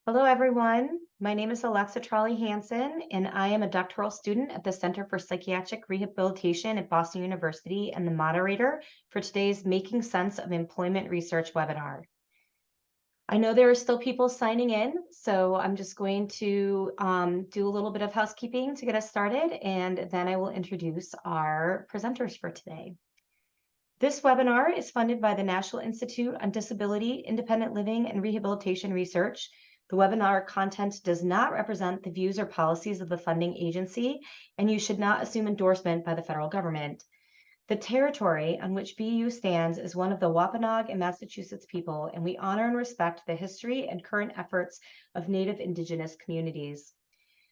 Hello, everyone. My name is Alexa Trolley Hansen, and I am a doctoral student at the Center for Psychiatric Rehabilitation at Boston University and the moderator for today's Making Sense of Employment Research webinar. I know there are still people signing in, so I'm just going to do a little bit of housekeeping to get us started, and then I will introduce our presenters for today. This webinar is funded by the National Institute on Disability, Independent Living, and Rehabilitation Research. The webinar content does not represent the views or policies of the funding agency, and you should not assume endorsement by the federal government. The territory on which BU stands is one of the Wampanoag and Massachusetts people, and we honor and respect the history and current efforts of Native Indigenous communities.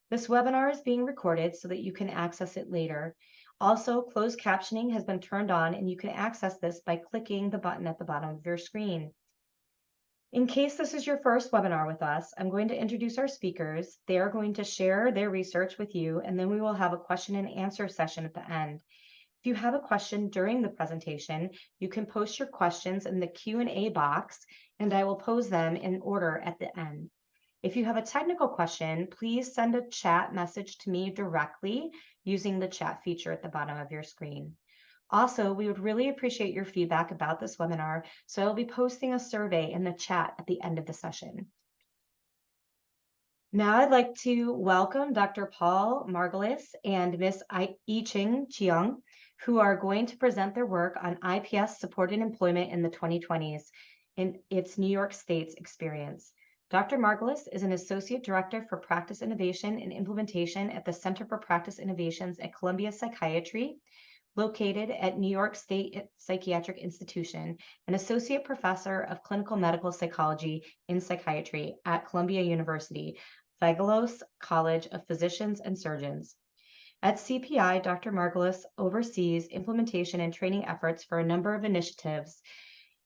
This webinar is being recorded so that you can access it later. Also, closed captioning has been turned on, and you can access this by clicking the button at the bottom of your screen. In case this is your first webinar with us, I'm going to introduce our speakers. They are going to share their research with you, and then we will have a question and answer session at the end. If you have a question during the presentation, you can post your questions in the Q&A box, and I will pose them in order at the end. If you have a technical question, please send a chat message to me directly using the chat feature at the bottom of your screen. Also, we would really appreciate your feedback about this webinar, so I'll be posting a survey in the chat at the end of the session. Now I'd like to welcome Dr. Paul Margolis and Ms. Chiang, who are going to present their work on IPS supported employment in the 2020s in its New York State's experience. Dr. Margolis is an Associate Director for Practice Innovation and Implementation at the Center for Practice Innovations at Columbia Psychiatry, located at New York State Psychiatric Institute, an Associate Professor of Clinical Medical Psychology in Psychiatry at Columbia University, Vagelos College of Physicians and Surgeons. At CPI, Dr. Margolis oversees implementation and training efforts for a number of initiatives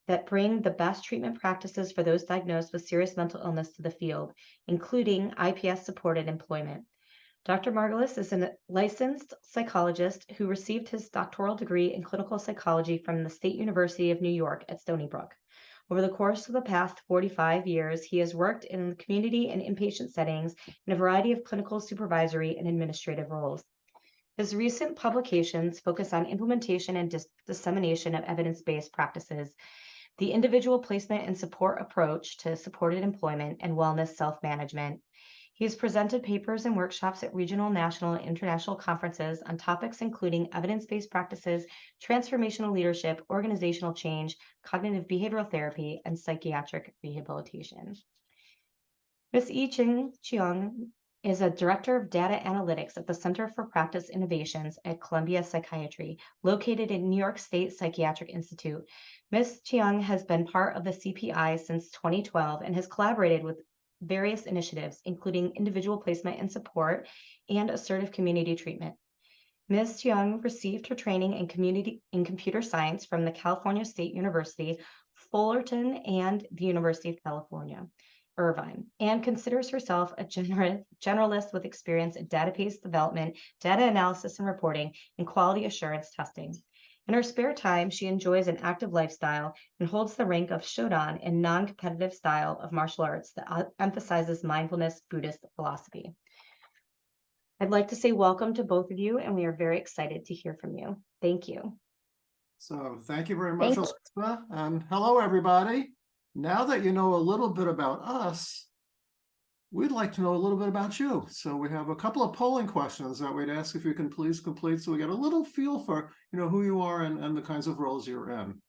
that bring the best treatment practices for those diagnosed with serious mental illness to the field, including IPS-supported employment. Dr. Margolis is a licensed psychologist who received his doctoral degree in clinical psychology from the State University of New York at Stony Brook. Over the course of the past 45 years, he has worked in the community and inpatient settings in a variety of clinical, supervisory, and administrative roles. His recent publications focus on implementation and dissemination of evidence-based practices, the individual placement and support approach to supported employment, and wellness self-management. He has presented papers and workshops at regional, national, and international conferences on topics including evidence-based practices, transformational leadership, organizational change, cognitive behavioral therapy, and psychiatric rehabilitation. Ms. Chiang is a Director of Data Analytics at the Center for Practice Innovations at Columbia Psychiatry, located in New York State Psychiatric Institute. Ms. Chiang has been part of the CPI since 2012 and has collaborated with various initiatives, including individual placement and support and assertive community treatment. Ms. Chiang received her training in computer science from the California State University, Fullerton, and the University of California, Irvine, and considers herself a generalist with experience in database development, data analysis and reporting, and quality assurance testing. In her spare time, she enjoys an active lifestyle and holds the rank of Shodan in non-competitive style of martial arts that emphasizes mindfulness Buddhist philosophy. I'd like to say welcome to both of you, and we are very excited to hear from you. Thank you. So thank you very much, Alexa, and hello, everybody. Now that you know a little bit about us, we'd like to know a little bit about you. So we have a couple of polling questions that we'd ask if you can please complete so we get a little feel for who you are and the kinds of roles you're in.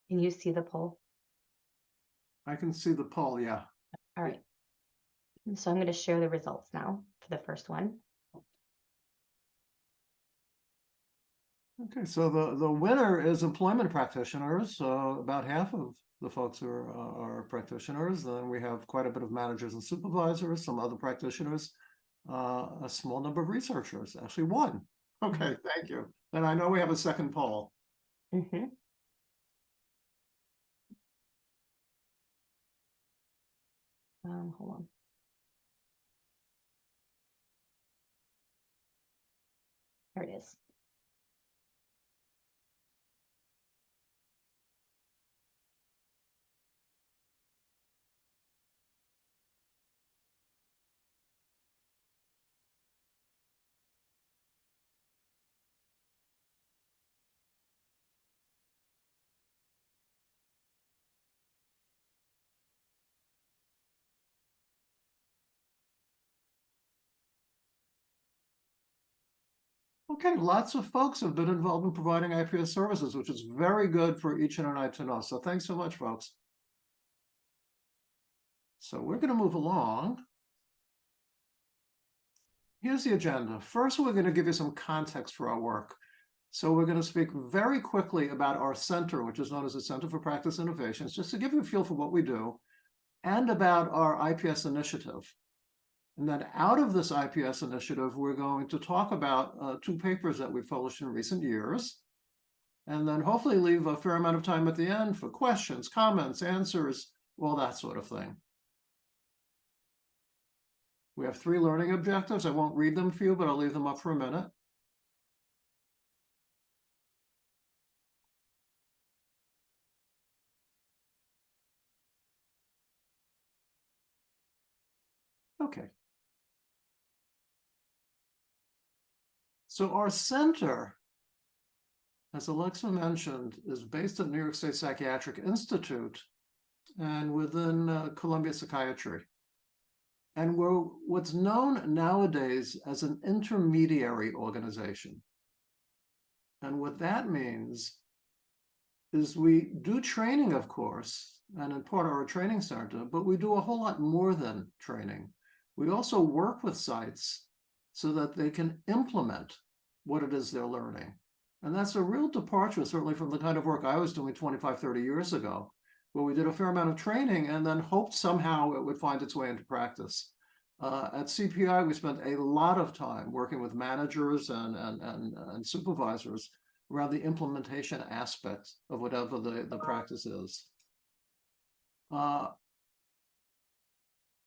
Can you see the poll? I can see the poll, yeah. All right. So I'm going to share the results now for the first one. Okay, so the winner is employment practitioners. So about half of the folks are practitioners. Then we have quite a bit of managers and supervisors, some other practitioners, a small number of researchers, actually one. Okay, thank you. And I know we have a second poll. Mhm. Hold on. There it is. Okay, lots of folks have been involved in providing IPS services, which is very good for each and I to know. So thanks so much, folks. So we're going to move along. Here's the agenda. First, we're going to give you some context for our work. So we're going to speak very quickly about our center, which is known as the Center for Practice Innovations, just to give you a feel for what we do, and about our IPS initiative. And then out of this IPS initiative, we're going to talk about 2 papers that we've published in recent years, and then hopefully leave a fair amount of time at the end for questions, comments, answers, all that sort of thing. We have 3 learning objectives. I won't read them for you, but I'll leave them up for a minute. Okay. So our center, as Alexa mentioned, is based at New York State Psychiatric Institute and within Columbia Psychiatry. And we're what's known nowadays as an intermediary organization. And what that means is we do training, of course, and in part our training center, but we do a whole lot more than training. We also work with sites so that they can implement what it is they're learning. And that's a real departure, certainly from the kind of work I was doing 25, 30 years ago, where we did a fair amount of training and then hoped somehow it would find its way into practice. At CPI, we spent a lot of time working with managers and supervisors around the implementation aspect of whatever the practice is.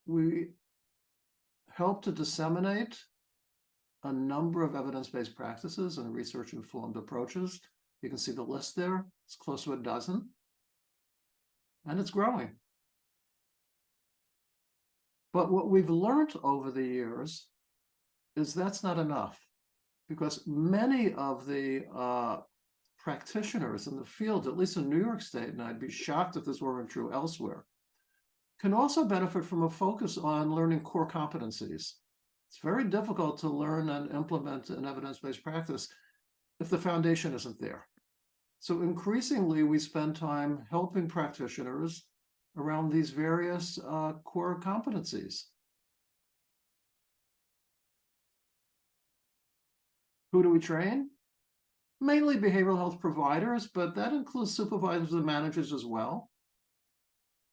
We help to disseminate a number of evidence-based practices and research-informed approaches. You can see the list there. It's close to a dozen, and it's growing. But what we've learned over the years is that's not enough, because many of the practitioners in the field, at least in New York State, and I'd be shocked if this weren't true elsewhere, can also benefit from a focus on learning core competencies. It's very difficult to learn and implement an evidence-based practice if the foundation isn't there. So increasingly, we spend time helping practitioners around these various core competencies. Who do we train? Mainly behavioral health providers, but that includes supervisors and managers as well.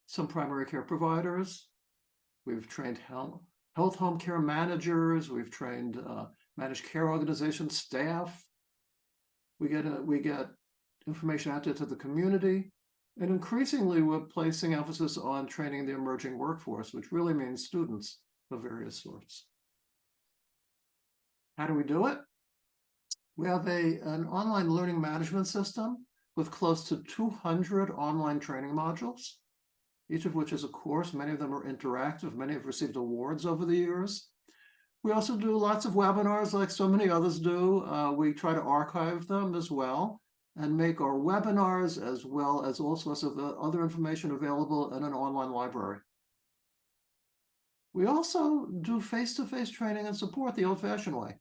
Some primary care providers. We've trained health home care managers. We've trained managed care organization staff. We get information out there to the community. And increasingly, we're placing emphasis on training the emerging workforce, which really means students of various sorts. How do we do it? We have an online learning management system with close to 200 online training modules, each of which is a course. Many of them are interactive. Many have received awards over the years. We also do lots of webinars like so many others do. We try to archive them as well and make our webinars as well as all sorts of other information available in an online library. We also do face-to-face training and support the old-fashioned way.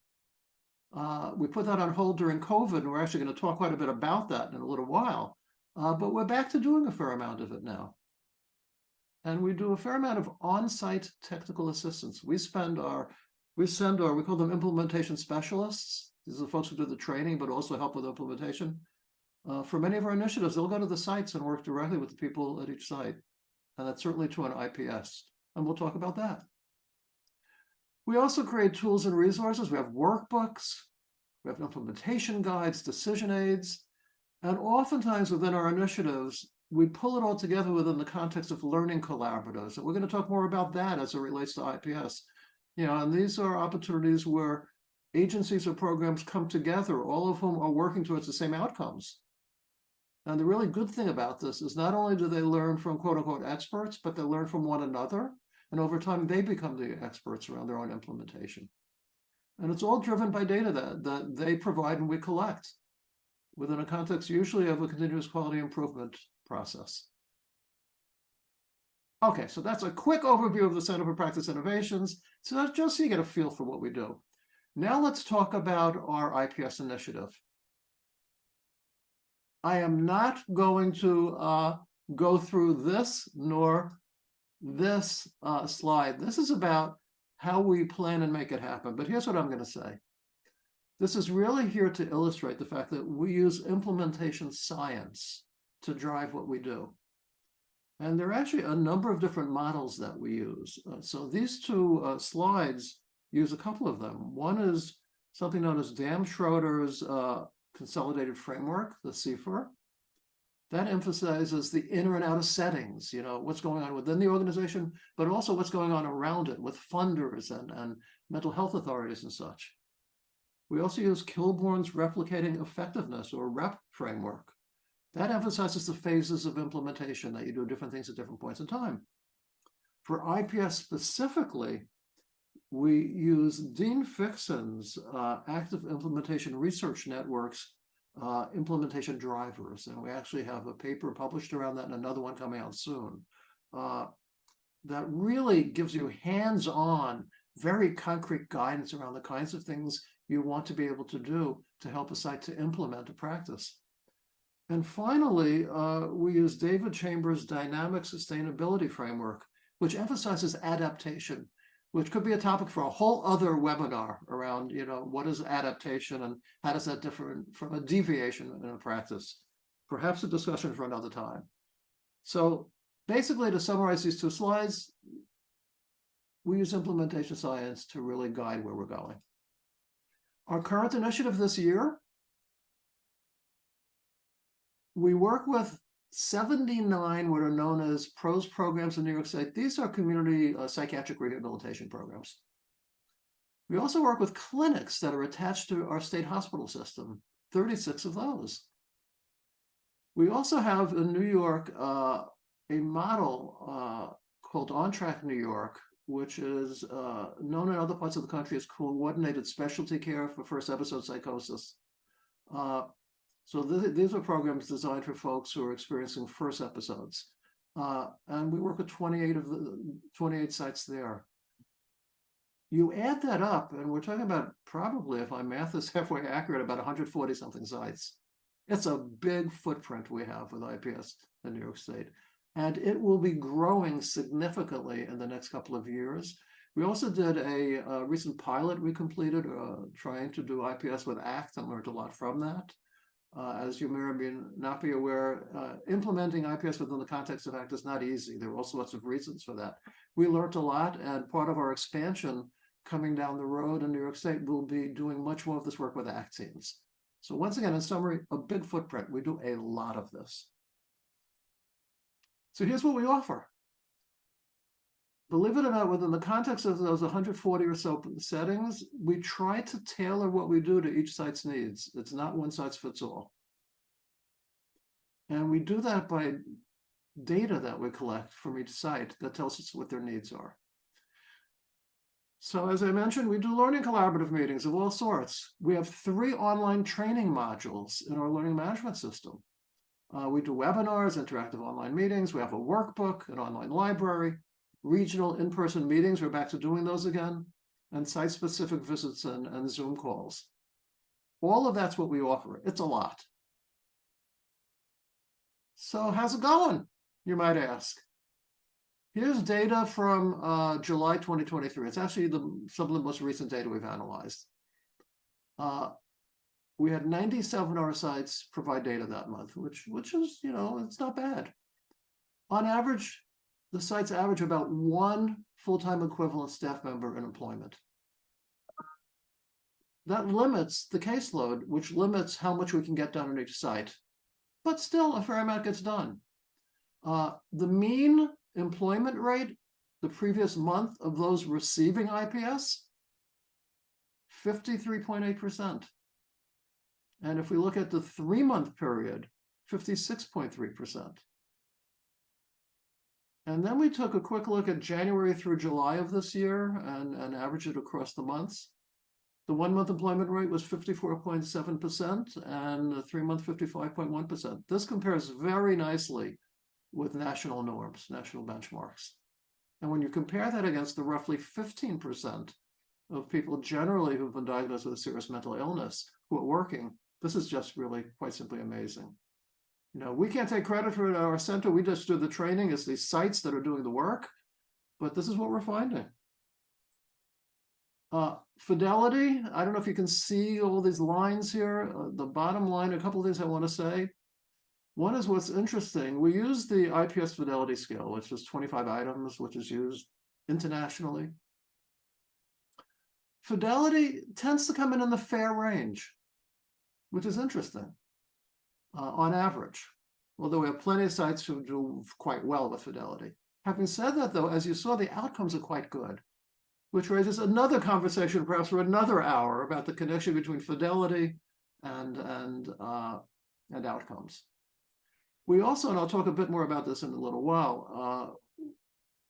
We put that on hold during COVID, and we're actually going to talk quite a bit about that in a little while. But we're back to doing a fair amount of it now. And we do a fair amount of on-site technical assistance. We send our, we call them implementation specialists. These are the folks who do the training, but also help with implementation. For many of our initiatives, they'll go to the sites and work directly with the people at each site. And that's certainly true on IPS. And we'll talk about that. We also create tools and resources. We have workbooks, we have implementation guides, decision aids, and oftentimes within our initiatives, we pull it all together within the context of learning collaboratives. And we're going to talk more about that as it relates to IPS. And these are opportunities where agencies or programs come together, all of whom are working towards the same outcomes. And the really good thing about this is not only do they learn from quote unquote experts, but they learn from one another. And over time, they become the experts around their own implementation. And it's all driven by data that they provide and we collect within a context usually of a continuous quality improvement process. Okay, so that's a quick overview of the Center for Practice Innovations. So that's just so you get a feel for what we do. Now let's talk about our IPS initiative. I am not going to go through this nor this slide. This is about how we plan and make it happen. But here's what I'm going to say. This is really here to illustrate the fact that we use implementation science to drive what we do. And there are actually a number of different models that we use. So these two slides use a couple of them. One is something known as Dan Schroeder's Consolidated Framework, the CFR. That emphasizes the inner and outer settings, what's going on within the organization, but also what's going on around it with funders and mental health authorities and such. We also use Kilbourne's Replicating Effectiveness, or REP framework. That emphasizes the phases of implementation, that you do different things at different points in time. For IPS specifically, we use Dean Fixon's Active Implementation Research Network's implementation drivers. And we actually have a paper published around that and another one coming out soon. That really gives you hands-on, very concrete guidance around the kinds of things you want to be able to do to help a site to implement a practice. And finally, we use David Chambers' Dynamic Sustainability Framework, which emphasizes adaptation, which could be a topic for a whole other webinar around, what is adaptation and how does that differ from a deviation in a practice? Perhaps a discussion for another time. So basically, to summarize these two slides, we use implementation science to really guide where we're going. Our current initiative this year, we work with 79 what are known as PROS programs in New York State. These are community psychiatric rehabilitation programs. We also work with clinics that are attached to our state hospital system, 36 of those. We also have in New York a model called On Track New York, which is known in other parts of the country as coordinated specialty care for first episode psychosis. So these are programs designed for folks who are experiencing first episodes. And we work with 28 sites there. You add that up, and we're talking about probably, if my math is halfway accurate, about 140 something sites. It's a big footprint we have with IPS in New York State. And it will be growing significantly in the next couple of years. We also did a recent pilot we completed trying to do IPS with ACT and learned a lot from that. As you may or may not be aware, implementing IPS within the context of ACT is not easy. There are all sorts of reasons for that. We learned a lot, and part of our expansion coming down the road in New York State will be doing much more of this work with ACT teams. So once again, in summary, a big footprint. We do a lot of this. So here's what we offer. Believe it or not, within the context of those 140 or so settings, we try to tailor what we do to each site's needs. It's not one size fits all. And we do that by data that we collect from each site that tells us what their needs are. So as I mentioned, we do learning collaborative meetings of all sorts. We have 3 online training modules in our learning management system. We do webinars, interactive online meetings. We have a workbook, an online library, regional in-person meetings. We're back to doing those again, and site-specific visits and Zoom calls. All of that's what we offer. It's a lot. So how's it going, you might ask? Here's data from July 2023. It's actually some of the most recent data we've analyzed. We had 97 of our sites provide data that month, which is, it's not bad. On average, the sites average about 1 full-time equivalent staff member in employment. that limits the caseload, which limits how much we can get done at each site. But still, a fair amount gets done. The mean employment rate the previous month of those receiving IPS, 53.8%. And if we look at the 3-month period, 56.3%. And then we took a quick look at January through July of this year and averaged it across the months. The 1-month employment rate was 54.7% and the 3-month 55.1%. This compares very nicely with national norms, national benchmarks. And when you compare that against the roughly 15% of people generally who've been diagnosed with a serious mental illness who are working, this is just really quite simply amazing. You know, we can't take credit for it at our center. We just do the training. It's these sites that are doing the work, but this is what we're finding. Fidelity, I don't know if you can see all these lines here. The bottom line, a couple of things I want to say. One is what's interesting. We use the IPS fidelity scale, which is 25 items, which is used internationally. Fidelity tends to come in the fair range, which is interesting. On average, although we have plenty of sites who do quite well with fidelity. Having said that, though, as you saw, the outcomes are quite good, which raises another conversation, perhaps for another hour, about the connection between fidelity and outcomes. We also, and I'll talk a bit more about this in a little while,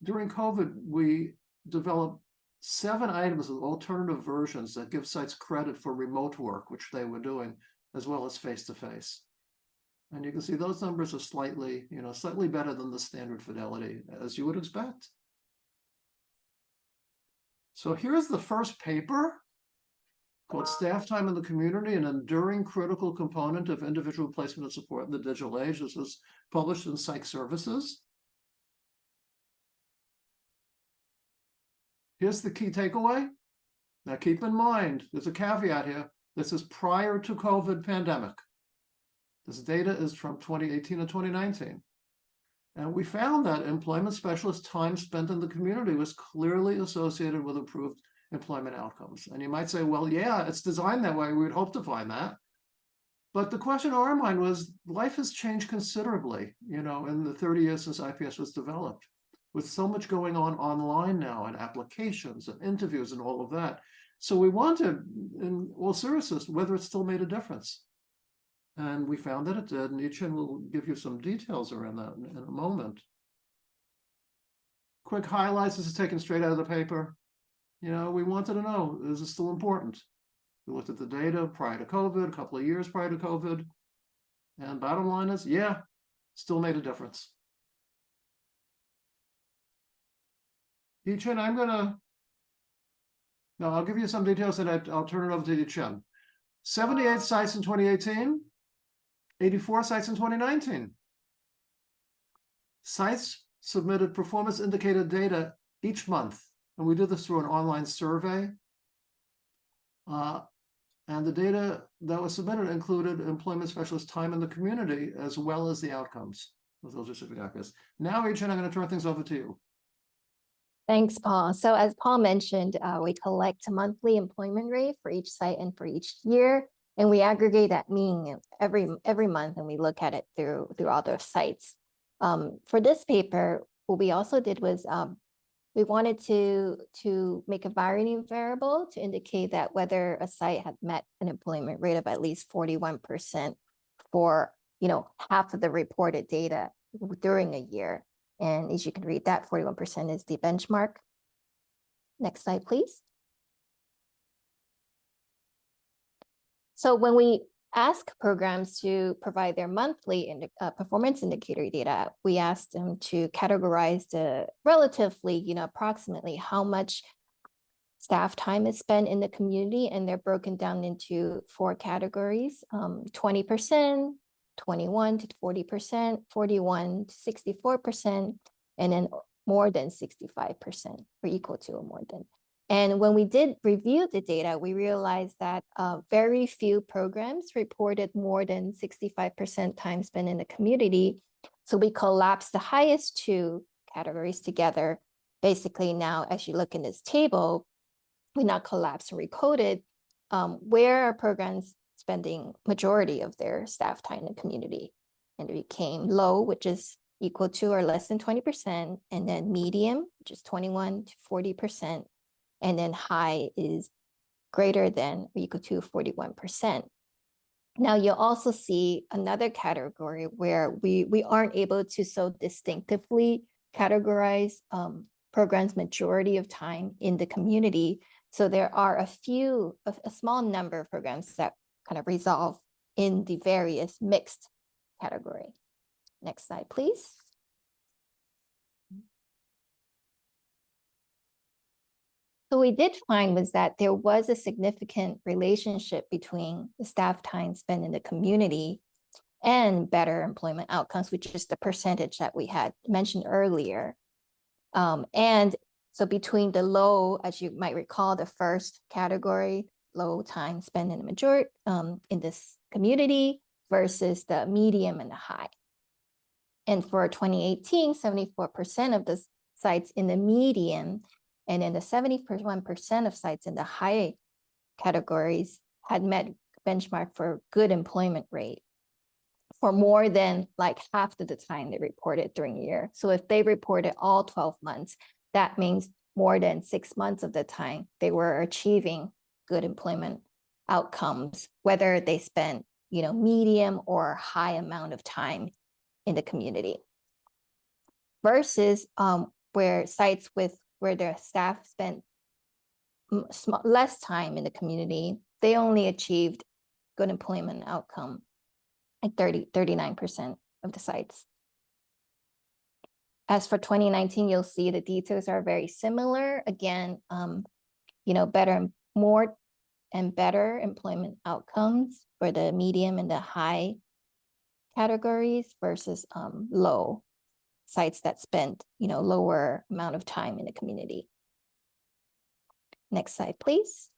during COVID, we developed 7 items of alternative versions that give sites credit for remote work, which they were doing, as well as face-to-face. And you can see those numbers are slightly better than the standard fidelity, as you would expect. So here's the first paper called Staff Time in the Community, an enduring critical component of individual placement and support in the digital age. This was published in Psych Services. Here's the key takeaway. Now keep in mind, there's a caveat here. This is prior to COVID pandemic. This data is from 2018 and 2019. And we found that employment specialist time spent in the community was clearly associated with improved employment outcomes. And you might say, well, yeah, it's designed that way. We would hope to find that. But the question in our mind was, life has changed considerably, in the 30 years since IPS was developed, with so much going on online now and applications and interviews and all of that. So we wanted, in all seriousness, whether it still made a difference. And we found that it did, and Yichen will give you some details around that in a moment. Quick highlights, this is taken straight out of the paper. We wanted to know, is this still important? We looked at the data prior to COVID, a couple of years prior to COVID, and bottom line is, yeah, still made a difference. Yichen, I'll give you some details and I'll turn it over to Yichen. 78 sites in 2018. 84 sites in 2019. Sites submitted performance indicator data each month, and we did this through an online survey. And the data that was submitted included employment specialist time in the community, as well as the outcomes of those specific outcomes. Now, Yichen, I'm going to turn things over to you. Thanks, Paul. So as Paul mentioned, we collect a monthly employment rate for each site and for each year. And we aggregate that mean every month, and we look at it through all those sites. For this paper, what we also did was we wanted to make a varying variable to indicate that whether a site had met an employment rate of at least 41% for half of the reported data during a year. And as you can read, that 41% is the benchmark. Next slide, please. So when we ask programs to provide their monthly performance indicator data, we asked them to categorize the relatively, approximately how much staff time is spent in the community, and they're broken down into 4 categories: 20%, 21 to 40%, 41 to 64%, and then more than 65%, or equal to or more than. And when we did review the data, we realized that very few programs reported more than 65% time spent in the community. So we collapsed the highest 2 categories together. Basically now, as you look in this table, we now collapsed and recoded where are programs spending majority of their staff time in the community? And it became low, which is equal to or less than 20%, and then medium, which is 21 to 40%, and then high is greater than or equal to 41%. Now you'll also see another category where we aren't able to so distinctively categorize programs majority of time in the community. So there are a small number of programs that kind of resolve in the various mixed category. Next slide, please. So we did find was that there was a significant relationship between the staff time spent in the community and better employment outcomes, which is the percentage that we had mentioned earlier. And so between the low, as you might recall, the first category, low time spent in the majority in this community versus the medium and the high. And for 2018, 74% of the sites in the medium and then the 71% of sites in the high categories had met benchmark for good employment rate for more than like half of the time they reported during the year. So if they reported all 12 months, that means more than 6 months of the time they were achieving good employment outcomes, whether they spent, medium or high amount of time in the community. Versus where sites where their staff spent less time in the community, they only achieved good employment outcome like 39% of the sites. As for 2019, you'll see the details are very similar. Again, more and better employment outcomes for the medium and the high categories versus low sites that spent, lower amount of time in the community. Next slide, please.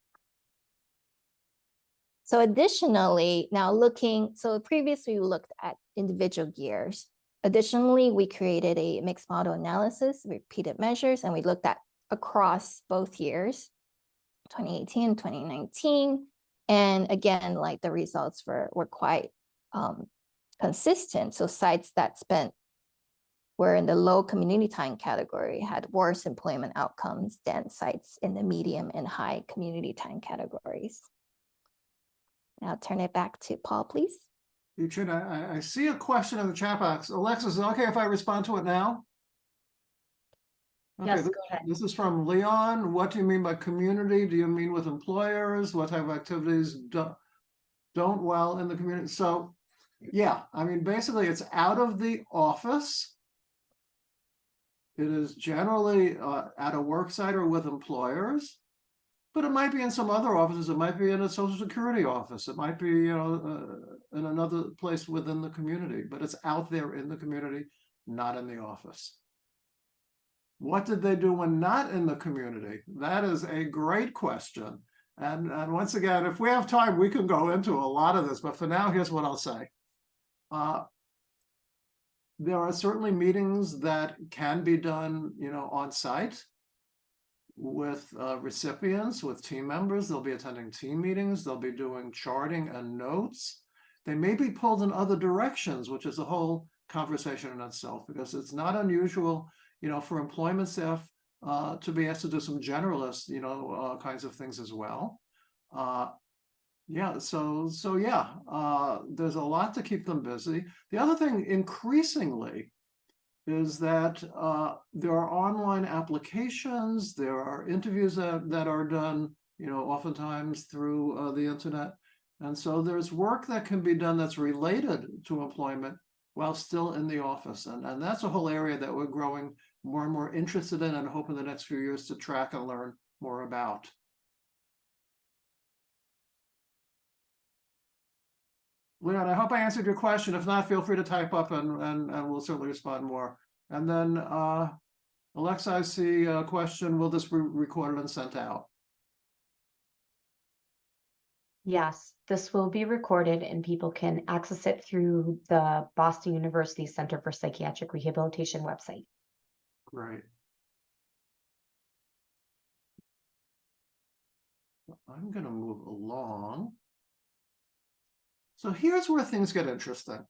So additionally, now previously we looked at individual years. Additionally, we created a mixed model analysis, repeated measures, and we looked at across both years, 2018 and 2019. And again, like the results were quite consistent. So sites that were in the low community time category had worse employment outcomes than sites in the medium and high community time categories. Now turn it back to Paul, please. Yichun, I see a question in the chat box. Alexis, is it okay if I respond to it now? Okay, Yes, go ahead. This is from Leon. What do you mean by community? Do you mean with employers? What type of activities don't well in the community? So yeah, I mean, basically it's out of the office. It is generally at a work site or with employers, but it might be in some other offices. It might be in a Social Security office. It might be, in another place within the community, but it's out there in the community, not in the office. What did they do when not in the community? That is a great question. And once again, if we have time, we can go into a lot of this, but for now, here's what I'll say. There are certainly meetings that can be done, on site with recipients, with team members. They'll be attending team meetings. They'll be doing charting and notes. They may be pulled in other directions, which is a whole conversation in itself, because it's not unusual, for employment staff to be asked to do some generalist, kinds of things as well. Yeah, so yeah, there's a lot to keep them busy. The other thing increasingly is that there are online applications, there are interviews that are done, oftentimes through the internet. And so there's work that can be done that's related to employment while still in the office. And that's a whole area that we're growing more and more interested in and hope in the next few years to track and learn more about. Leon, I hope I answered your question. If not, feel free to type up and we'll certainly respond more. And then Alexa, I see a question. Will this be recorded and sent out? Yes, this will be recorded and people can access it through the Boston University Center for Psychiatric Rehabilitation website. Great. I'm going to move along. So here's where things get interesting.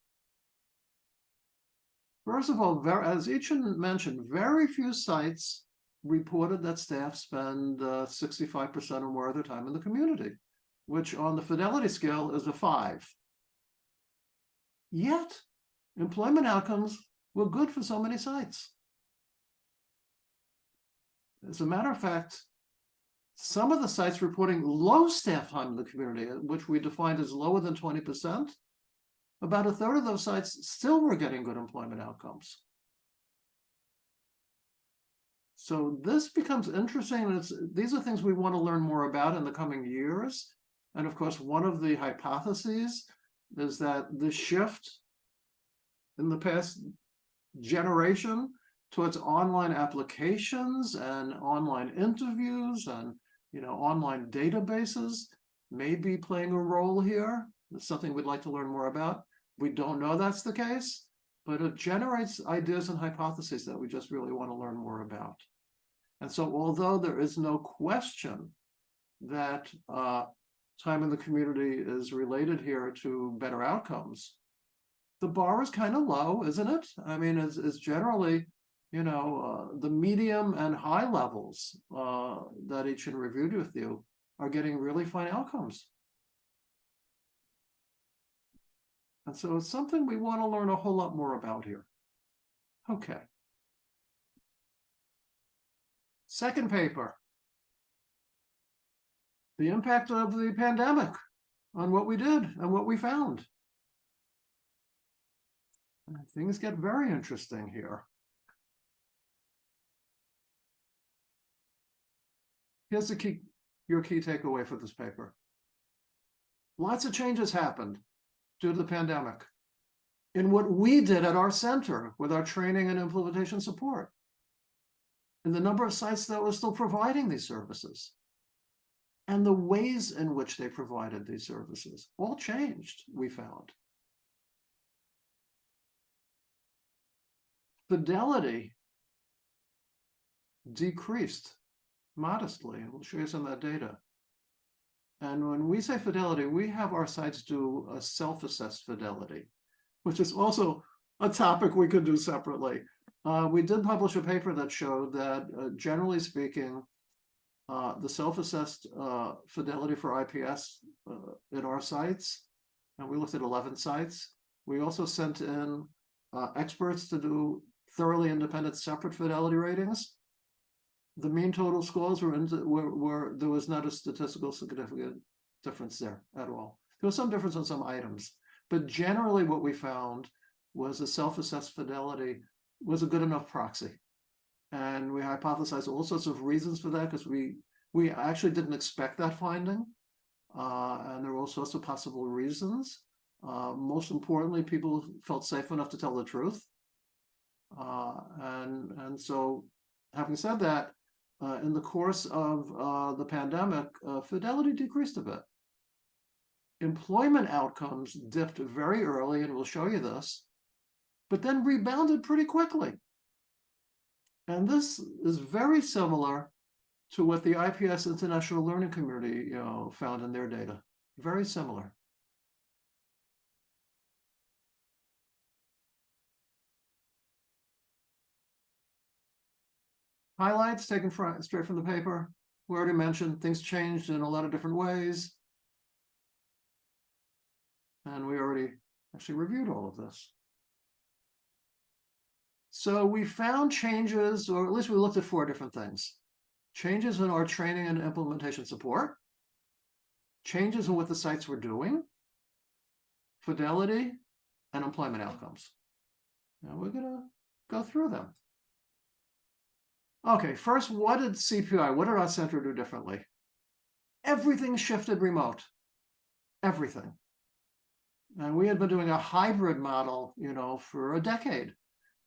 First of all, as Ichin mentioned, very few sites reported that staff spend 65% or more of their time in the community, which on the fidelity scale is a 5. Yet, employment outcomes were good for so many sites. As a matter of fact, some of the sites reporting low staff time in the community, which we defined as lower than 20%, about a third of those sites still were getting good employment outcomes. So this becomes interesting, and these are things we want to learn more about in the coming years. And of course, one of the hypotheses is that the shift in the past generation towards online applications and online interviews and online databases may be playing a role here. It's something we'd like to learn more about. We don't know that's the case, but it generates ideas and hypotheses that we just really want to learn more about. And so although there is no question that time in the community is related here to better outcomes, the bar is kind of low, isn't it? I mean, it's generally, the medium and high levels that each and reviewed with you are getting really fine outcomes. And so it's something we want to learn a whole lot more about here. Okay. Second paper. The impact of the pandemic on what we did and what we found. And things get very interesting here. Here's your key takeaway for this paper. Lots of changes happened due to the pandemic in what we did at our center with our training and implementation support, and the number of sites that were still providing these services, and the ways in which they provided these services all changed, we found. Fidelity decreased modestly, and we'll show you some of that data. And when we say fidelity, we have our sites do a self-assessed fidelity, which is also a topic we could do separately. We did publish a paper that showed that, generally speaking, the self-assessed fidelity for IPS in our sites, and we looked at 11 sites. We also sent in experts to do thoroughly independent separate fidelity ratings. The mean total scores were there was not a statistical significant difference there at all. There was some difference on some items, but generally what we found was a self-assessed fidelity was a good enough proxy. And we hypothesized all sorts of reasons for that, because we actually didn't expect that finding. And there were all sorts of possible reasons. Most importantly, people felt safe enough to tell the truth. And so, having said that, in the course of the pandemic, fidelity decreased a bit. Employment outcomes dipped very early, and we'll show you this, but then rebounded pretty quickly. And this is very similar to what the IPS International Learning Community found in their data. Very similar. Highlights taken straight from the paper. We already mentioned things changed in a lot of different ways. And we already actually reviewed all of this. So we found changes, or at least we looked at 4 different things. Changes in our training and implementation support, changes in what the sites were doing, fidelity, and employment outcomes. Now we're going to go through them. Okay, first, what did CPI, what did our center do differently? Everything shifted remote. Everything. And we had been doing a hybrid model, for a decade,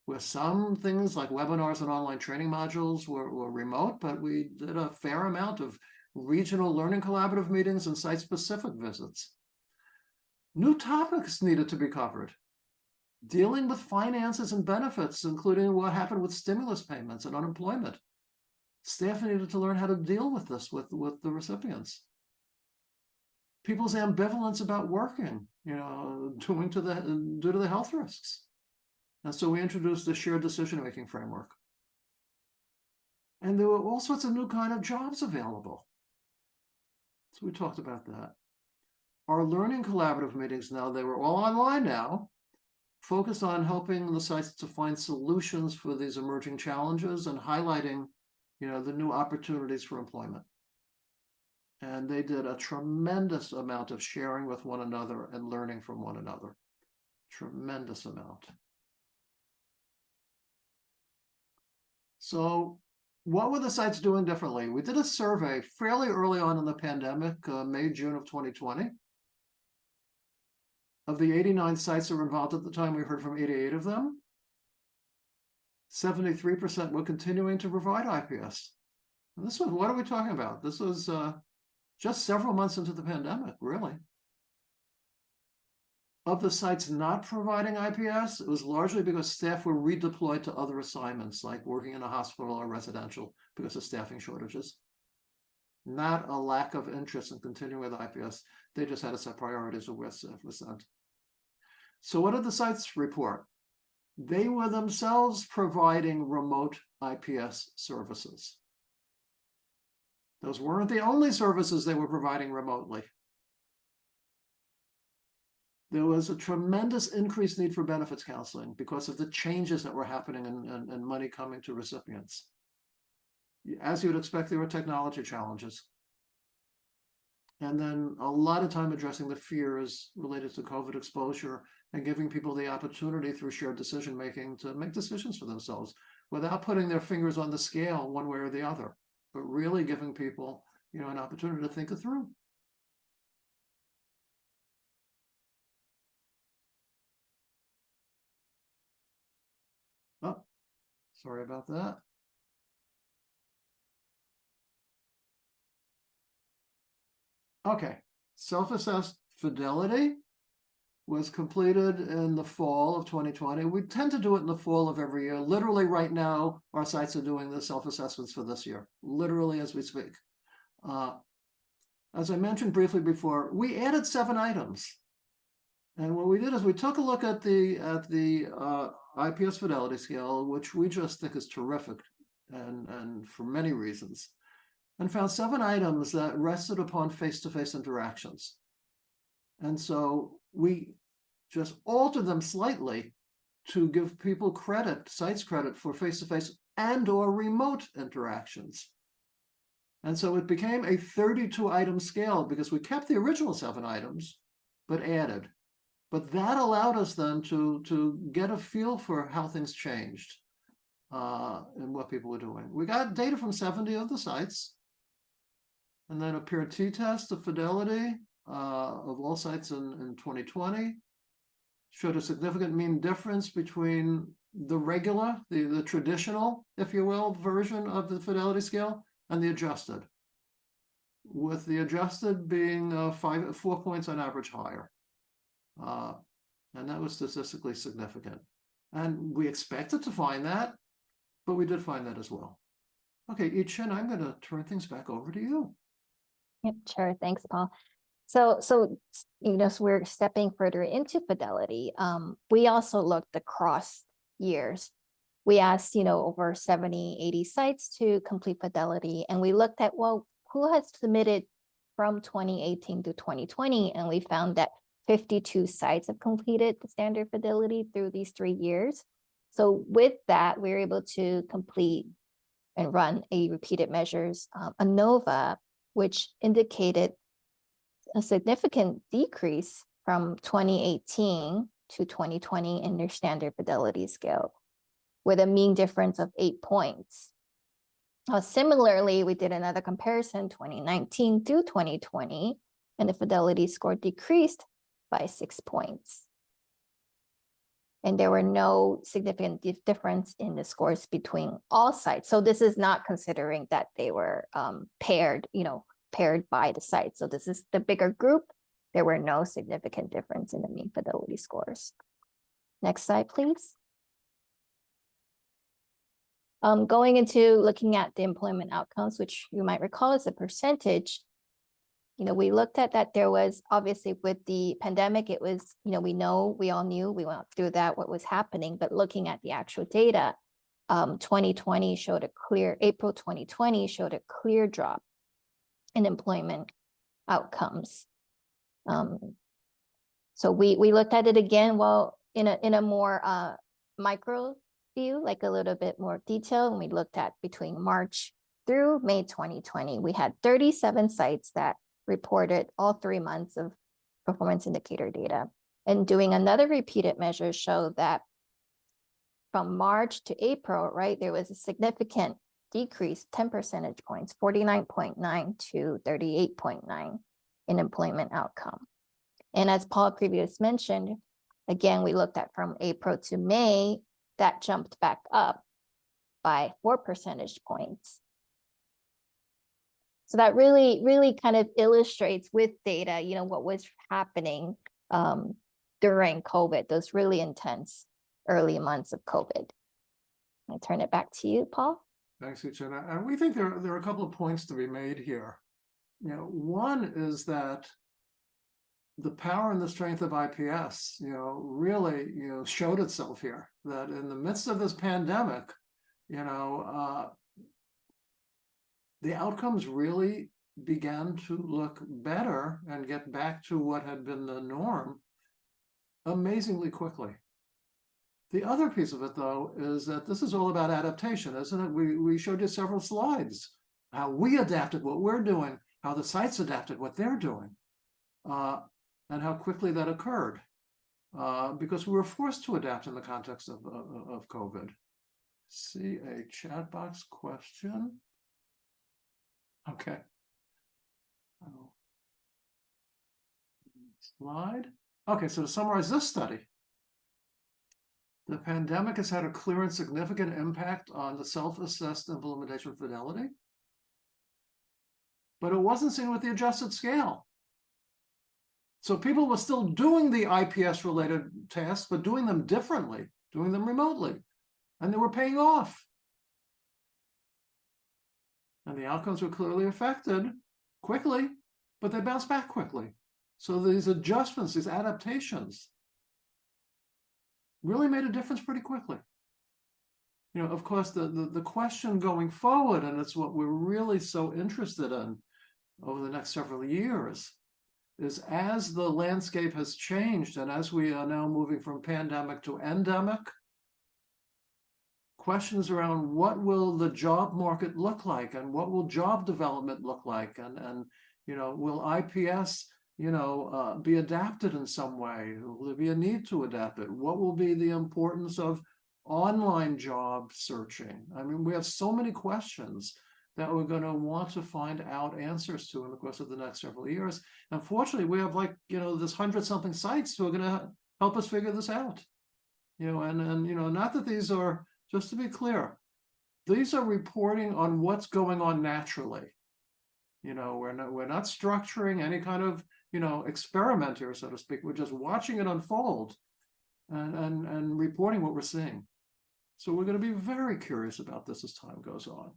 where some things like webinars and online training modules were remote, but we did a fair amount of regional learning collaborative meetings and site-specific visits. New topics needed to be covered. Dealing with finances and benefits, including what happened with stimulus payments and unemployment. Staff needed to learn how to deal with this with the recipients. people's ambivalence about working, due to the health risks. And so we introduced the shared decision-making framework. And there were all sorts of new kind of jobs available. So we talked about that. Our learning collaborative meetings now, they were all online now, focused on helping the sites to find solutions for these emerging challenges and highlighting, the new opportunities for employment. And they did a tremendous amount of sharing with one another and learning from one another. Tremendous amount. So what were the sites doing differently? We did a survey fairly early on in the pandemic, May, June of 2020. Of the 89 sites that were involved at the time, we heard from 88 of them. 73% were continuing to provide IPS. And this was, what are we talking about? This was just several months into the pandemic, really. Of the sites not providing IPS, it was largely because staff were redeployed to other assignments, like working in a hospital or residential because of staffing shortages. Not a lack of interest in continuing with IPS. They just had to set priorities of where staff was sent. So what did the sites report? They were themselves providing remote IPS services. Those weren't the only services they were providing remotely. There was a tremendous increased need for benefits counseling because of the changes that were happening and money coming to recipients. As you would expect, there were technology challenges. And then a lot of time addressing the fears related to COVID exposure and giving people the opportunity through shared decision-making to make decisions for themselves without putting their fingers on the scale one way or the other, but really giving people, an opportunity to think it through. Oh, sorry about that. Okay, self-assessed fidelity was completed in the fall of 2020. We tend to do it in the fall of every year. Literally right now, our sites are doing the self-assessments for this year, literally as we speak. As I mentioned briefly before, we added 7 items. And what we did is we took a look at the IPS fidelity scale, which we just think is terrific and for many reasons, and found 7 items that rested upon face-to-face interactions. And so we just altered them slightly to give people credit, sites credit for face-to-face and or remote interactions. And so it became a 32-item scale because we kept the original 7 items, but added. But that allowed us then to get a feel for how things changed and what people were doing. We got data from 70 of the sites, and then a peer t-test of fidelity of all sites in 2020 showed a significant mean difference between the regular, the traditional, if you will, version of the fidelity scale and the adjusted, with the adjusted being 4 points on average higher. And that was statistically significant. And we expected to find that, but we did find that as well. Okay, I-Ching, I'm going to turn things back over to you. Yep, sure. Thanks, Paul. So we're stepping further into fidelity. We also looked across years. We asked, over 70, 80 sites to complete fidelity. And we looked at, well, who has submitted from 2018 to 2020? And we found that 52 sites have completed the standard fidelity through these 3 years. So with that, we were able to complete and run a repeated measures ANOVA, which indicated a significant decrease from 2018 to 2020 in their standard fidelity scale, with a mean difference of 8 points. Similarly, we did another comparison, 2019 to 2020, and the fidelity score decreased by 6 points. And there were no significant difference in the scores between all sites. So this is not considering that they were paired by the site. So this is the bigger group. There were no significant difference in the mean fidelity scores. Next slide, please. Going into looking at the employment outcomes, which you might recall is a percentage. we looked at that. There was obviously with the pandemic, it was, we all knew, we went through that, what was happening, but looking at the actual data, April 2020 showed a clear drop in employment outcomes. So we looked at it again, well, in a more micro view, like a little bit more detail, and we looked at between March through May 2020, we had 37 sites that reported all 3 months of performance indicator data. And doing another repeated measure showed that from March to April, right, there was a significant decrease, 10 percentage points, 49.9 to 38.9 in employment outcome. And as Paul previously mentioned, again, we looked at from April to May, that jumped back up by 4 percentage points. So that really kind of illustrates with data, what was happening during COVID, those really intense early months of COVID. I turn it back to you, Paul. Thanks, I-Ching. And we think there are a couple of points to be made here. One is that the power and the strength of IPS, really, showed itself here. That in the midst of this pandemic, the outcomes really began to look better and get back to what had been the norm amazingly quickly. The other piece of it, though, is that this is all about adaptation, isn't it? We showed you several slides, how we adapted what we're doing, how the sites adapted what they're doing, and how quickly that occurred, because we were forced to adapt in the context of COVID. See a chat box question. Okay. Slide. Okay, so to summarize this study, the pandemic has had a clear and significant impact on the self-assessed implementation fidelity, but it wasn't seen with the adjusted scale. So people were still doing the IPS-related tasks, but doing them differently, doing them remotely, and they were paying off. And the outcomes were clearly affected quickly, but they bounced back quickly. So these adjustments, these adaptations, really made a difference pretty quickly. Of course, the question going forward, and it's what we're really so interested in over the next several years, is as the landscape has changed and as we are now moving from pandemic to endemic, questions around what will the job market look like and what will job development look like, and will IPS be adapted in some way? Will there be a need to adapt it? What will be the importance of online job searching? I mean, we have so many questions that we're going to want to find out answers to in the course of the next several years. Unfortunately, we have this 100-something sites who are going to help us figure this out. Not that these are, just to be clear, these are reporting on what's going on naturally. We're not structuring any kind of experiment here, so to speak. We're just watching it unfold and reporting what we're seeing. So we're going to be very curious about this as time goes on.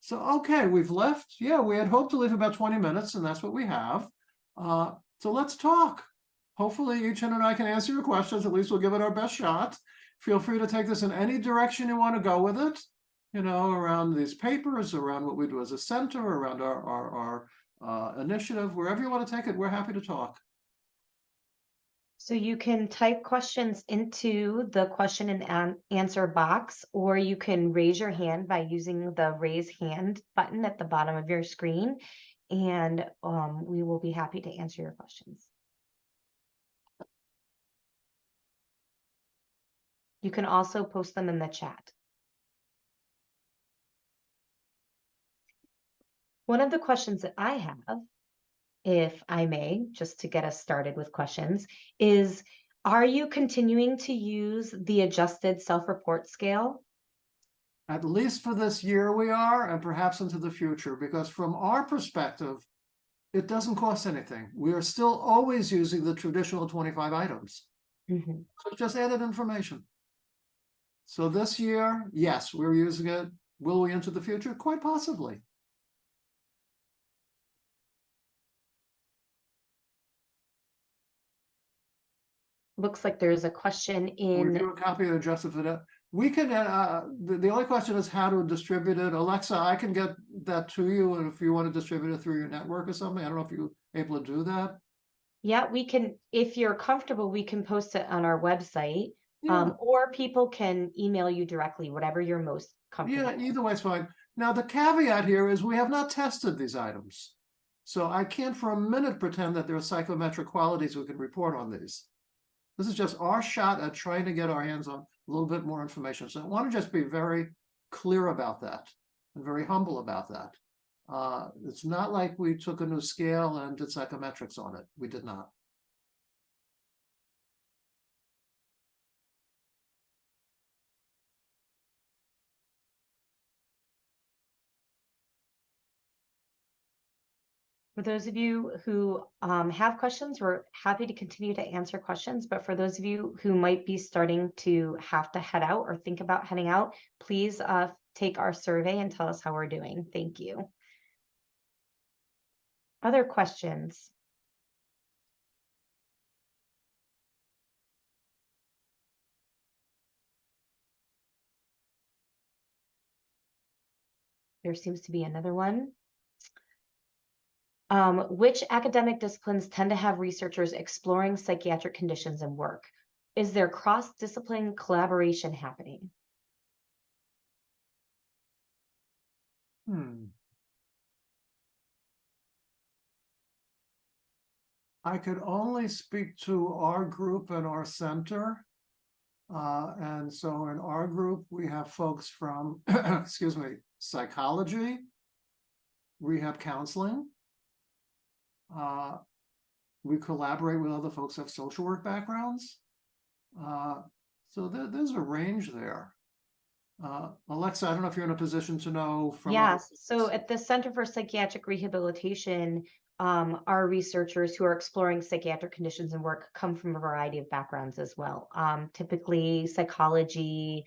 So, okay, we've left. Yeah, we had hoped to leave about 20 minutes, and that's what we have. So let's talk. Hopefully, I-Ching and I can answer your questions. At least we'll give it our best shot. Feel free to take this in any direction you want to go with it, around these papers, around what we do as a center, around our initiative, wherever you want to take it, we're happy to talk. So you can type questions into the question and answer box, or you can raise your hand by using the raise hand button at the bottom of your screen, and we will be happy to answer your questions. You can also post them in the chat. One of the questions that I have, if I may, just to get us started with questions, is, are you continuing to use the adjusted self-report scale? At least for this year we are, and perhaps into the future, because from our perspective, it doesn't cost anything. We are still always using the traditional 25 items. Mm-hmm. So it's just added information. So this year, yes, we're using it. Will we into the future? Quite possibly. looks like there's a question We in, do a copy of the Justice for that. We can, the only question is how to distribute it. Alexa, I can get that to you, and if you want to distribute it through your network or something, I don't know if you're able to do that. yeah, we can, if you're comfortable, we can post it on our website. Yeah. Or people can email you directly, whatever you're most comfortable Yeah, with. either way is fine. Now, the caveat here is we have not tested these items. So I can't for a minute pretend that there are psychometric qualities we can report on these. This is just our shot at trying to get our hands on a little bit more information. So I want to just be very clear about that and very humble about that. It's not like we took a new scale and did psychometrics on it. We did not. For those of you who have questions, we're happy to continue to answer questions. But for those of you who might be starting to have to head out or think about heading out, please take our survey and tell us how we're doing. Thank you. Other questions? There seems to be another one. Which academic disciplines tend to have researchers exploring psychiatric conditions and work? Is there cross-discipline collaboration happening? I could only speak to our group and our center. And so in our group, we have folks from, excuse me, psychology, rehab counseling. We collaborate with other folks who have social work backgrounds. So there's a range there. Alexa, I don't know if you're in a position to know from. Yes, so at the Center for Psychiatric Rehabilitation, our researchers who are exploring psychiatric conditions and work come from a variety of backgrounds as well. Typically psychology,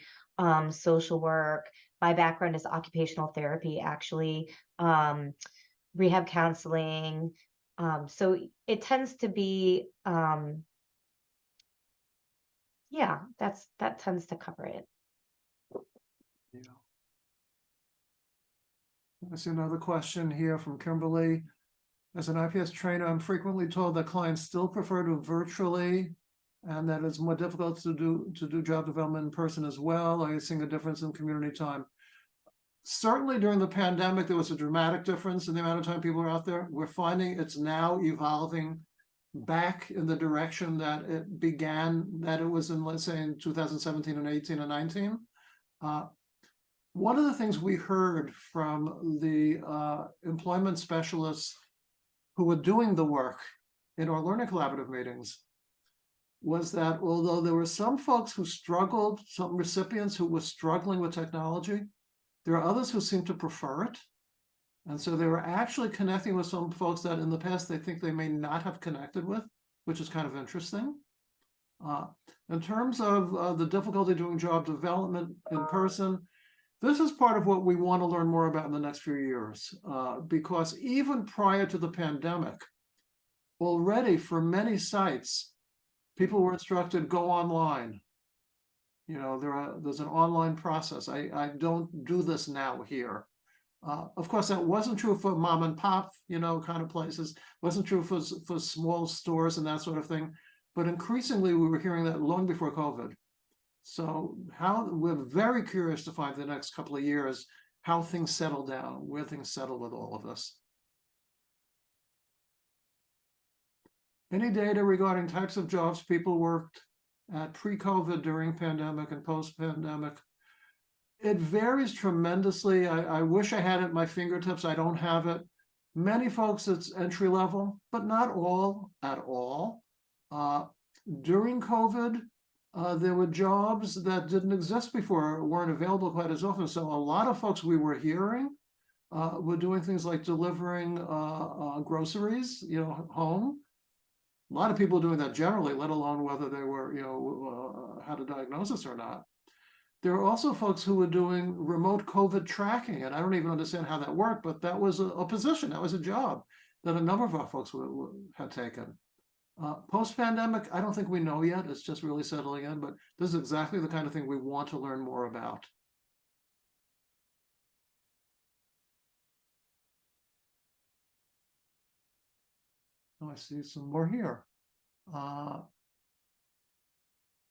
social work. My background is occupational therapy, actually, rehab counseling. So it tends to be, yeah, that tends to cover it. Yeah. I see another question here from Kimberly. As an IPS trainer, I'm frequently told that clients still prefer to virtually, and that it's more difficult to do job development in person as well. Are you seeing a difference in community time? Certainly during the pandemic, there was a dramatic difference in the amount of time people are out there. We're finding it's now evolving back in the direction that it began, that it was in, let's say, in 2017 and 18 and 19. One of the things we heard from the employment specialists who were doing the work in our learning collaborative meetings was that although there were some folks who struggled, some recipients who were struggling with technology, there are others who seem to prefer it. And so they were actually connecting with some folks that in the past they think they may not have connected with, which is kind of interesting. In terms of the difficulty doing job development in person, this is part of what we want to learn more about in the next few years, because even prior to the pandemic, already for many sites, people were instructed, go online. You know, there's an online process. I don't do this now here. Of course, that wasn't true for mom and pop, you know, kind of places. Wasn't true for small stores and that sort of thing. But increasingly, we were hearing that long before COVID. So we're very curious to find the next couple of years how things settle down, where things settle with all of this. Any data regarding types of jobs people worked at pre-COVID, during pandemic, and post-pandemic? It varies tremendously. I wish I had it at my fingertips. I don't have it. Many folks, it's entry level, but not all at all. During COVID, there were jobs that didn't exist before, weren't available quite as often. So a lot of folks we were hearing were doing things like delivering groceries, you know, home. A lot of people doing that generally, let alone whether they were, you know, had a diagnosis or not. There are also folks who were doing remote COVID tracking, and I don't even understand how that worked, but that was a position, that was a job that a number of our folks had taken. Post-pandemic, I don't think we know yet. It's just really settling in, but this is exactly the kind of thing we want to learn more about. Oh, I see some more here.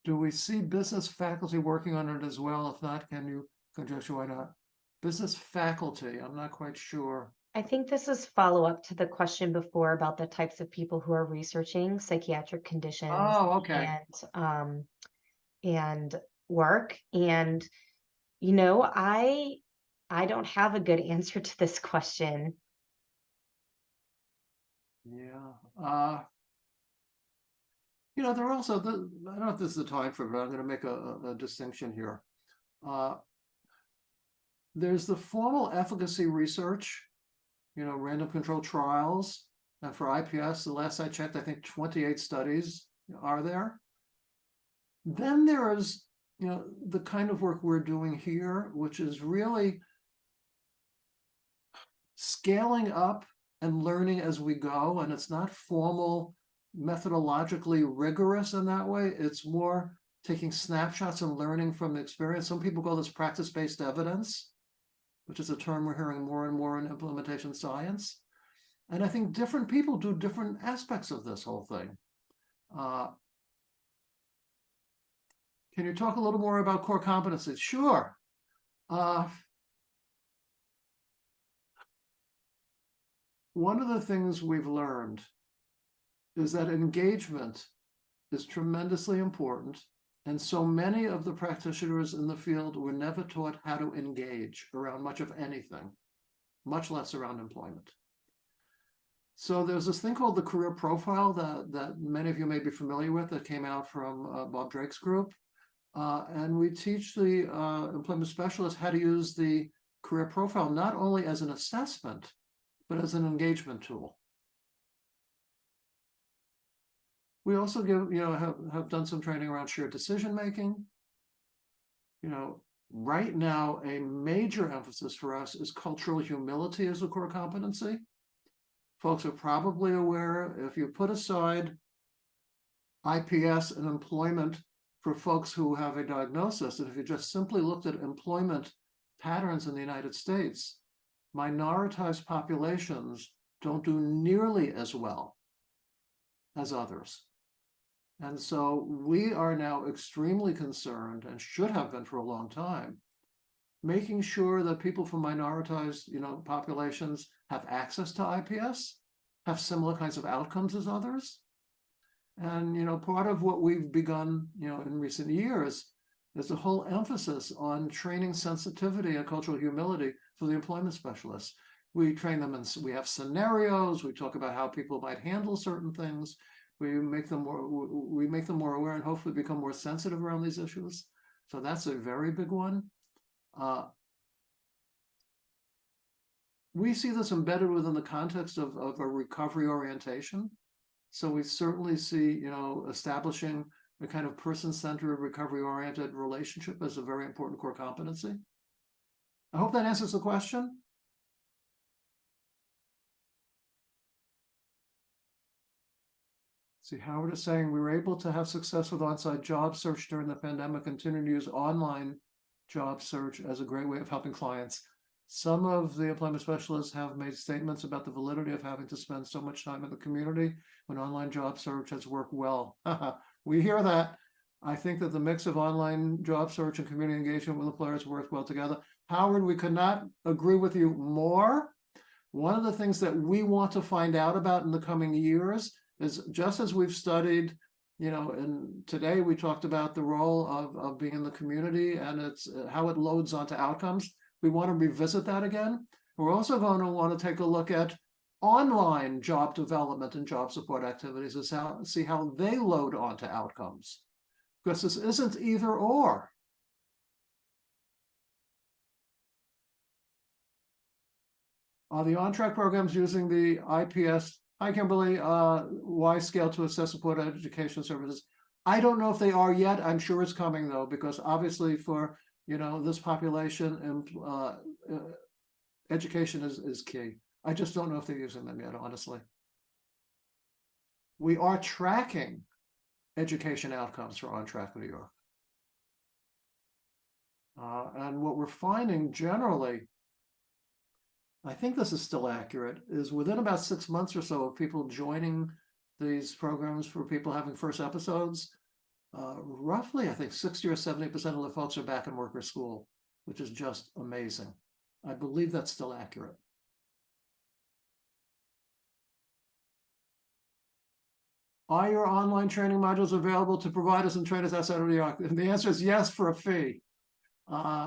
Do we see business faculty working on it as well? If not, can you conjecture why not? Business faculty, I'm not quite sure. I think this is follow-up to the question before about the types of people who are researching psychiatric conditions Oh, okay. and work. And you know, I don't have a good answer to this question. Yeah. There are also, I don't know if this is the time for it, but I'm going to make a distinction here. There's the formal efficacy research, random control trials. And for IPS, the last I checked, I think 28 studies are there. Then there is, the kind of work we're doing here, which is really scaling up and learning as we go. And it's not formal, methodologically rigorous in that way. It's more taking snapshots and learning from the experience. Some people call this practice-based evidence, which is a term we're hearing more and more in implementation science. And I think different people do different aspects of this whole thing. Can you talk a little more about core competencies? Sure. One of the things we've learned is that engagement is tremendously important. And so many of the practitioners in the field were never taught how to engage around much of anything, much less around employment. So there's this thing called the career profile that many of you may be familiar with that came out from Bob Drake's group. And we teach the employment specialists how to use the career profile, not only as an assessment, but as an engagement tool. We also have done some training around shared decision-making. Right now, a major emphasis for us is cultural humility as a core competency. Folks are probably aware, if you put aside IPS and employment for folks who have a diagnosis, and if you just simply looked at employment patterns in the United States, minoritized populations don't do nearly as well as others. And so we are now extremely concerned, and should have been for a long time, making sure that people from minoritized, populations have access to IPS, have similar kinds of outcomes as others. And, part of what we've begun, in recent years is a whole emphasis on training sensitivity and cultural humility for the employment specialists. We train them we have scenarios, we talk about how people might handle certain things. We make them more aware and hopefully become more sensitive around these issues. So that's a very big one. We see this embedded within the context of a recovery orientation. So we certainly see, establishing a kind of person-centered, recovery-oriented relationship as a very important core competency. I hope that answers the question. See, Howard is saying we were able to have success with on-site job search during the pandemic, continue to use online job search as a great way of helping clients. Some of the employment specialists have made statements about the validity of having to spend so much time in the community when online job search has worked well. We hear that. I think that the mix of online job search and community engagement with employers works well together. Howard, we could not agree with you more. One of the things that we want to find out about in the coming years is, just as we've studied, and today we talked about the role of being in the community and it's how it loads onto outcomes. We want to revisit that again. We're also going to want to take a look at online job development and job support activities and see how they load onto outcomes. Because this isn't either or. The on-track programs using the IPS, hi Kimberly, Y scale to assess support education services. I don't know if they are yet. I'm sure it's coming though, because obviously for this population, education is key. I just don't know if they're using them yet, honestly. we are tracking education outcomes for On Track New York. And what we're finding generally, I think this is still accurate, is within about 6 months or so of people joining these programs for people having first episodes, roughly, I think 60 or 70% of the folks are back in work or school, which is just amazing. I believe that's still accurate. Are your online training modules available to providers and trainers outside of New York? And the answer is yes, for a fee.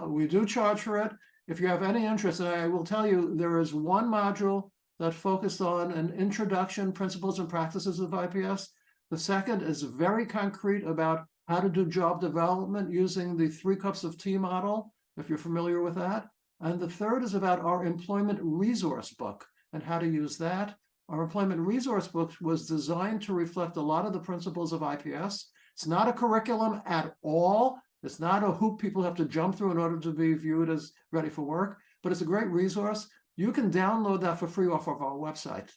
We do charge for it. If you have any interest, and I will tell you, there is one module that focused on an introduction, principles and practices of IPS. The second is very concrete about how to do job development using the 3 cups of tea model, if you're familiar with that. And the third is about our employment resource book and how to use that. Our employment resource book was designed to reflect a lot of the principles of IPS. It's not a curriculum at all. It's not a hoop people have to jump through in order to be viewed as ready for work, but it's a great resource. You can download that for free off of our website.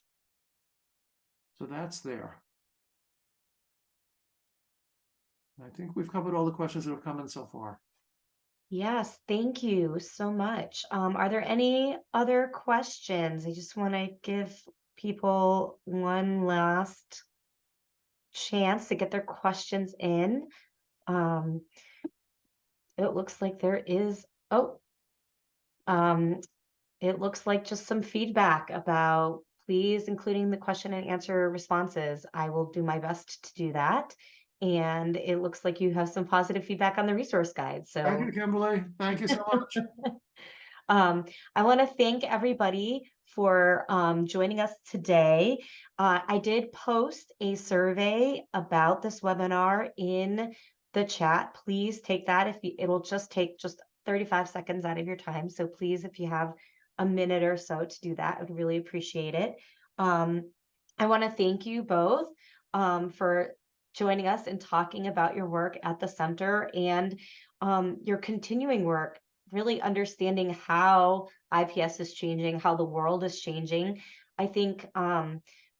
So that's there. I think we've covered all the questions that have come in so far. Yes, thank you so much. Are there any other questions? I just want to give people one last chance to get their questions in. It looks like there is, it looks like just some feedback about please including the question and answer responses. I will do my best to do that. And it looks like you have some positive feedback on the resource guide. So Thank you, Kimberly. Thank you so much. I want to thank everybody for joining us today. I did post a survey about this webinar in the chat. Please take that. It'll just take 35 seconds out of your time. So please, if you have a minute or so to do that, I would really appreciate it. I want to thank you both for joining us and talking about your work at the center and your continuing work, really understanding how IPS is changing, how the world is changing. I think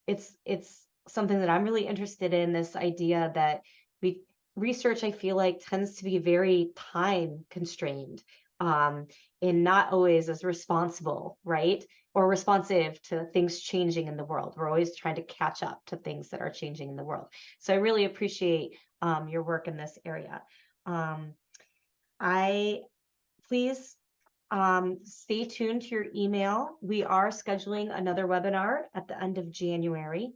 it's something that I'm really interested in, this idea that research, I feel like, tends to be very time constrained and not always as responsible, right? Or responsive to things changing in the world. We're always trying to catch up to things that are changing in the world. So I really appreciate your work in this area. Please stay tuned to your email. We are scheduling another webinar at the end of January,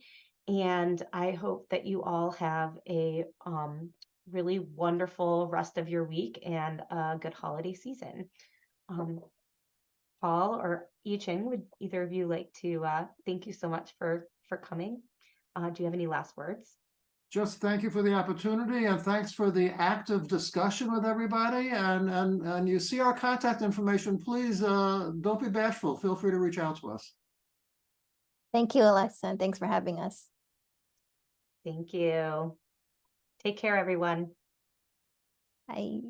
and I hope that you all have a really wonderful rest of your week and a good holiday season. Paul or I-Ching, would either of you like to thank you so much for coming? Do you have any last words? Just thank you for the opportunity and thanks for the active discussion with everybody. And you see our contact information, please don't be bashful. Feel free to reach out to us. Thank you, Alexa, and thanks for having us. Thank you. Take care, everyone. Bye.